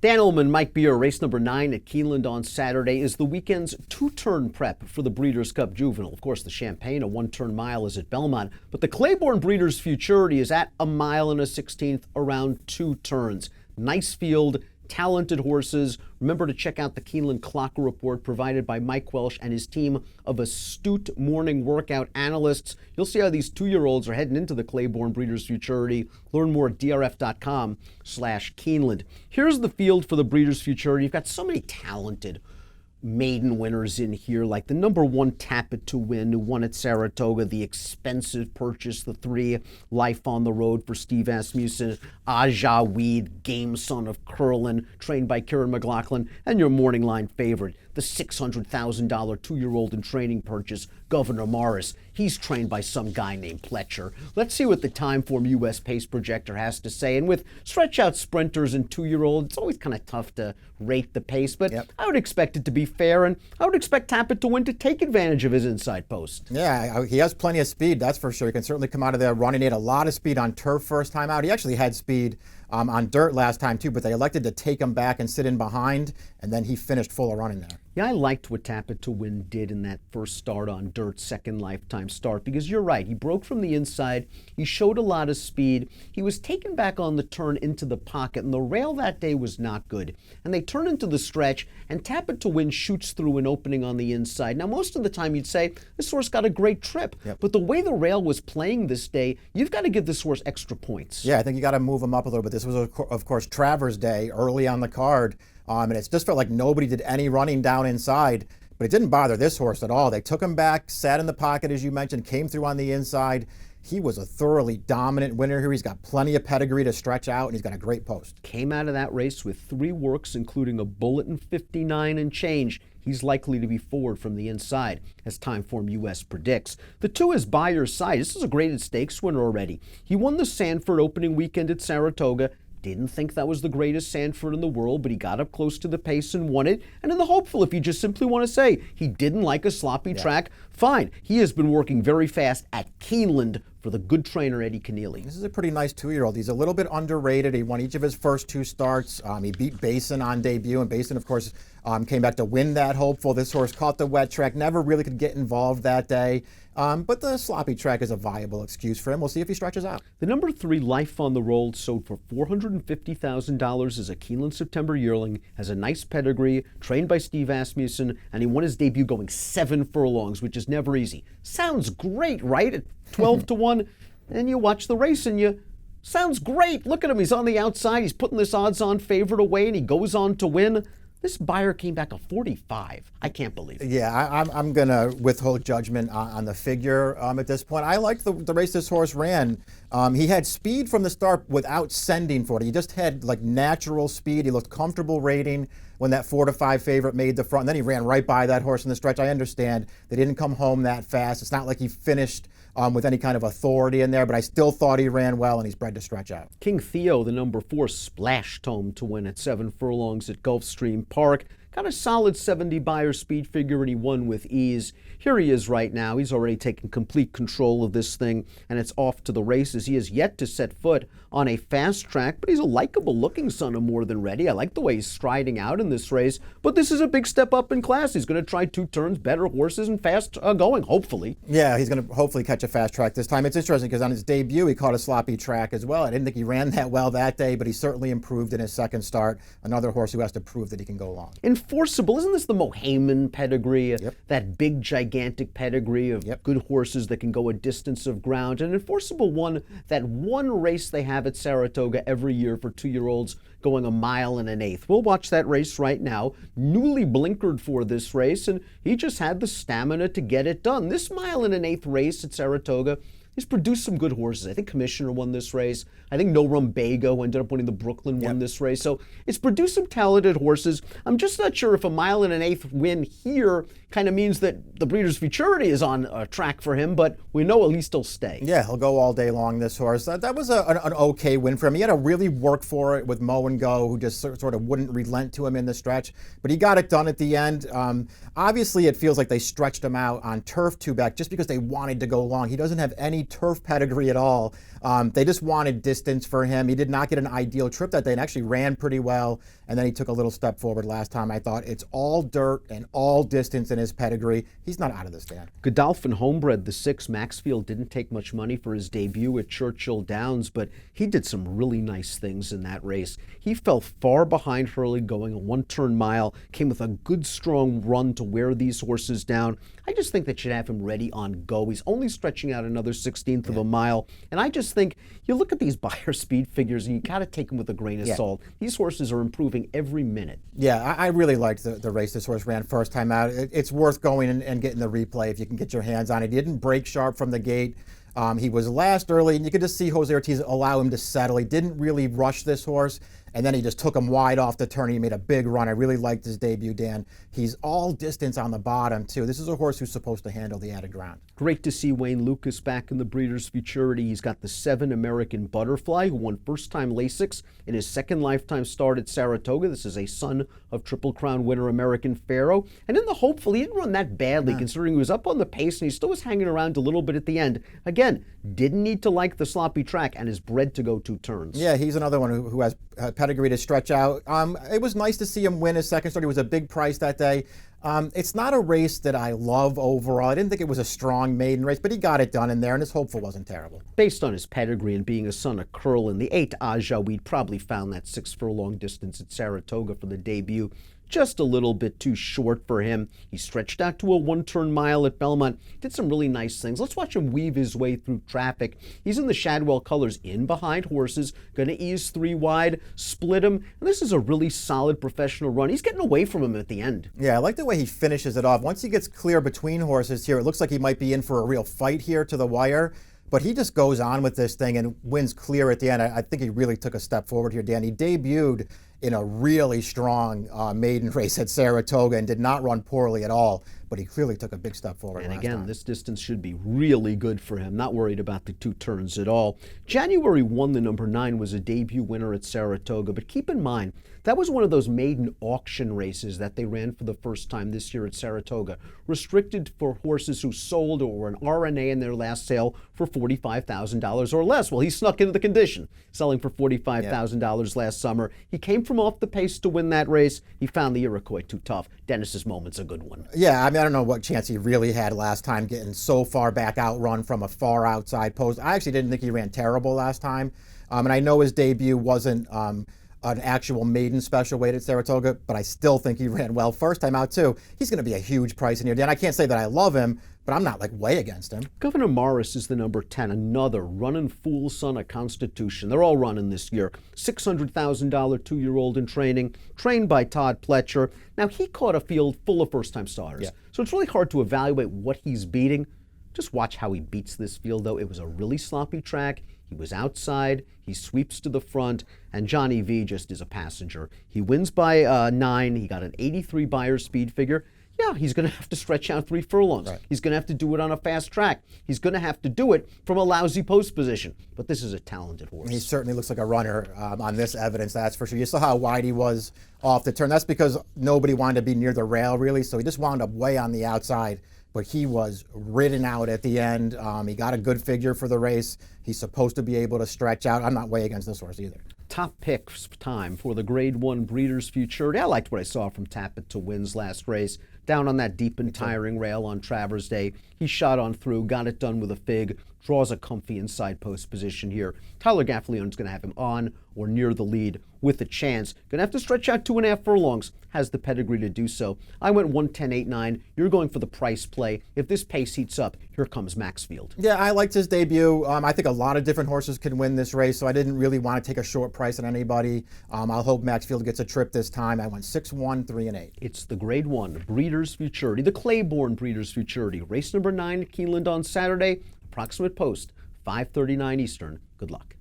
Dan Illman, Mike Beer, race number 9 at Keeneland on Saturday is the weekend's two-turn prep for the Breeders' Cup Juvenile. Of course, the Champagne, a one-turn mile, is at Belmont, but the Claiborne Breeders' Futurity is at 1 1/16 around 2 turns. Nice field, talented horses. Remember to check out the Keeneland Clock Report provided by Mike Welsh and his team of astute morning workout analysts. You'll see how these 2-year-olds are heading into the Claiborne Breeders' Futurity. Learn more at drf.com/Keeneland. Here's the field for the Breeders' Futurity. You've got so many talented maiden winners in here, like the number 1 Tap It to Win, who won at Saratoga, the expensive purchase, the 3 Life on the Road for Steve Asmussen, Aja Weed, Game Son of Curlin, trained by Kieran McLaughlin, and your morning line favorite, the $600,000 2-year-old in training purchase, Governor Morris. He's trained by some guy named Pletcher. Let's see what the Timeform US Pace Projector has to say. And with stretch-out sprinters and 2-year-olds, it's always kind of tough to rate the pace, but I would expect it to be fair, and I would expect Tap It to Win to take advantage of his inside post. Yeah, he has plenty of speed, that's for sure. He can certainly come out of there running. He had a lot of speed on turf first time out. He actually had speed on dirt last time too, but they elected to take him back and sit in behind, and then he finished full of running there. Yeah, I liked what Tap It to Win did in that first start on dirt, second lifetime start, because you're right, he broke from the inside, he showed a lot of speed, he was taken back on the turn into the pocket, and the rail that day was not good. And they turn into the stretch, and Tap It to Win shoots through an opening on the inside. Now, most of the time you'd say, this horse got a great trip, but the way the rail was playing this day, you've got to give this horse extra points. Yeah, I think you got to move him up a little bit. This was, of course, Travers Day early on the card. And it just felt like nobody did any running down inside, but it didn't bother this horse at all. They took him back, sat in the pocket, as you mentioned, came through on the inside. He was a thoroughly dominant winner here. He's got plenty of pedigree to stretch out, and he's got a great post. Came out of that race with 3 works, including a bullet in 59 and change. He's likely to be forward from the inside, as Timeform US predicts. The 2 is by your side. This is a graded stakes winner already. He won the Sanford opening weekend at Saratoga. Didn't think that was the greatest Sanford in the world, but he got up close to the pace and won it. And in the hopeful, if you just simply want to say he didn't like a sloppy track, fine. He has been working very fast at Keeneland for the good trainer Eddie Keneally. This is a pretty nice 2-year-old. He's a little bit underrated. He won each of his first 2 starts. He beat Basin on debut, and Basin, of course, came back to win that hopeful. This horse caught the wet track, never really could get involved that day. But the sloppy track is a viable excuse for him. We'll see if he stretches out. The number 3 Life on the Road sold for $450,000 as a Keeneland September yearling, has a nice pedigree, trained by Steve Asmussen, and he won his debut going 7 furlongs, which is never easy. Sounds great, right? At 12 to 1, and you watch the race and you, sounds great. Look at him, he's on the outside, he's putting this odds-on favorite away, and he goes on to win. This buyer came back a 45. I can't believe it. Yeah, I'm going to withhold judgment on the figure at this point. I liked the race this horse ran. He had speed from the start without sending for it. He just had like natural speed. He looked comfortable rating when that 4-5 favorite made the front. And then he ran right by that horse in the stretch. I understand they didn't come home that fast. It's not like he finished with any kind of authority in there, but I still thought he ran well, and he's bred to stretch out. King Theo, the number 4, splashed home to win at 7 furlongs at Gulfstream Park. Got a solid 70 buyer speed figure, and he won with ease. Here he is right now. He's already taken complete control of this thing, and it's off to the races. He has yet to set foot on a fast track, but he's a likable looking son of More Than Ready. I like the way he's striding out in this race, but this is a big step up in class. He's going to try 2 turns, better horses, and fast going, hopefully. Yeah, he's going to hopefully catch a fast track this time. It's interesting because on his debut, he caught a sloppy track as well. I didn't think he ran that well that day, but he certainly improved in his second start. Another horse who has to prove that he can go long. Enforceable, isn't this the Mohaymen pedigree? That big, gigantic pedigree of good horses that can go a distance of ground. And Enforceable won that one race they have at Saratoga every year for 2-year-olds going 1 1/8. We'll watch that race right now. Newly blinkered for this race, and he just had the stamina to get it done. This 1 1/8 race at Saratoga, he's produced some good horses. I think Commissioner won this race. I think No Rumbago, who ended up winning the Brooklyn, won this race. So it's produced some talented horses. I'm just not sure if a 1 1/8 win here kind of means that the Breeders' Futurity is on a track for him, but we know at least he'll stay. Yeah, he'll go all day long, this horse. That was an okay win for him. He had to really work for it with Mow and Go, who just sort of wouldn't relent to him in the stretch, but he got it done at the end. Obviously, it feels like they stretched him out on turf 2-back just because they wanted to go long. He doesn't have any turf pedigree at all. They just wanted distance for him. He did not get an ideal trip that day and actually ran pretty well. and then he took a little step forward last time. I thought it's all dirt and all distance in his pedigree. He's not out of this, Dan. Godolphin Homebred, the 6, Maxfield, didn't take much money for his debut at Churchill Downs, but he did some really nice things in that race. He fell far behind Hurley going a 1-turn mile, came with a good strong run to wear these horses down. I just think that should have him ready on go. He's only stretching out another 16th of a mile, and I just think you look at these buyer speed figures and you got to take them with a grain of salt. These horses are improving every minute. Yeah, I really liked the race this horse ran first time out. It's worth going and getting the replay if you can get your hands on it. He didn't break sharp from the gate. He was last early, and you could just see Jose Ortiz allow him to settle. He didn't really rush this horse, and then he just took him wide off the turn. He made a big run. I really liked his debut, Dan. He's all distance on the bottom, too. This is a horse who's supposed to handle the added ground. Great to see Wayne Lucas back in the Breeders Futurity. He's got the 7 American Butterfly, who won first-time Lasix in his second lifetime start at Saratoga. This is a son of Triple Crown winner American Pharaoh. And in the hopeful, he didn't run that badly, considering he was up on the pace and he still was hanging around a little bit at the end. Again, didn't need to like the sloppy track and is bred to go 2 turns. Yeah, he's another one who has pedigree to stretch out. It was nice to see him win his second start. He was a big price that day. It's not a race that I love overall. I didn't think it was a strong maiden race, but he got it done in there, and his hopeful wasn't terrible. Based on his pedigree and being a son of Curl and the 8 Aja, we'd probably found that 6 furlong distance at Saratoga for the debut just a little bit too short for him. He stretched out to a 1-turn mile at Belmont, did some really nice things. Let's watch him weave his way through traffic. He's in the Shadwell colors, in behind horses, going to ease 3 wide, split him, and this is a really solid professional run. He's getting away from him at the end. Yeah, I like the way he finishes it off. Once he gets clear between horses here, it looks like he might be in for a real fight here to the wire. But he just goes on with this thing and wins clear at the end. I think he really took a step forward here, Dan. He debuted in a really strong maiden race at Saratoga and did not run poorly at all, but he clearly took a big step forward. And again, this distance should be really good for him. Not worried about the 2 turns at all. January 1, the number 9, was a debut winner at Saratoga, but keep in mind, that was one of those maiden auction races that they ran for the first time this year at Saratoga, restricted for horses who sold or were an RNA in their last sale for $45,000 or less. Well, he snuck into the condition, selling for $45,000 last summer. He came from off the pace to win that race. He found the Iroquois too tough. Dennis's moment's a good one. Yeah, I mean, I don't know what chance he really had last time getting so far back outrun from a far outside post. I actually didn't think he ran terrible last time. And I know his debut wasn't an actual maiden special weight at Saratoga, but I still think he ran well first time out too. He's going to be a huge price in here, Dan. I can't say that I love him, but I'm not like way against him. Governor Morris is the number 10, another running fool son of Constitution. They're all running this year. $600,000 2-year-old in training, trained by Todd Pletcher. Now, he caught a field full of first-time starters, so it's really hard to evaluate what he's beating. Just watch how he beats this field, though. It was a really sloppy track. He was outside, he sweeps to the front, and Johnny V just is a passenger. He wins by 9, he got an 83 buyer speed figure. Yeah, he's going to have to stretch out 3 furlongs. Right. He's going to have to do it on a fast track. He's going to have to do it from a lousy post position. But this is a talented horse. He certainly looks like a runner on this evidence, that's for sure. You saw how wide he was off the turn. That's because nobody wanted to be near the rail, really, so he just wound up way on the outside. But he was ridden out at the end. He got a good figure for the race. He's supposed to be able to stretch out. I'm not way against this horse either. Top picks time for the Grade 1 Breeders Futurity. I liked what I saw from Tappet to Win's last race. Down on that deep and tiring rail on Travers Day. He shot on through, got it done with a fig, draws a comfy inside post position here. Tyler Gaffleone's going to have him on or near the lead with a chance. Going to have to stretch out 2.5 furlongs. Has the pedigree to do so. I went 110.89. You're going for the price play. If this pace heats up, here comes Maxfield. Yeah, I liked his debut. I think a lot of different horses can win this race, so I didn't really want to take a short price on anybody. I'll hope Maxfield gets a trip this time. I went 6-1, 3-8. It's the Grade 1 Breeders Futurity, the Claiborne Breeders Futurity. Race number 9 at Keeneland on Saturday. Approximate post, 5:39 Eastern. Good luck.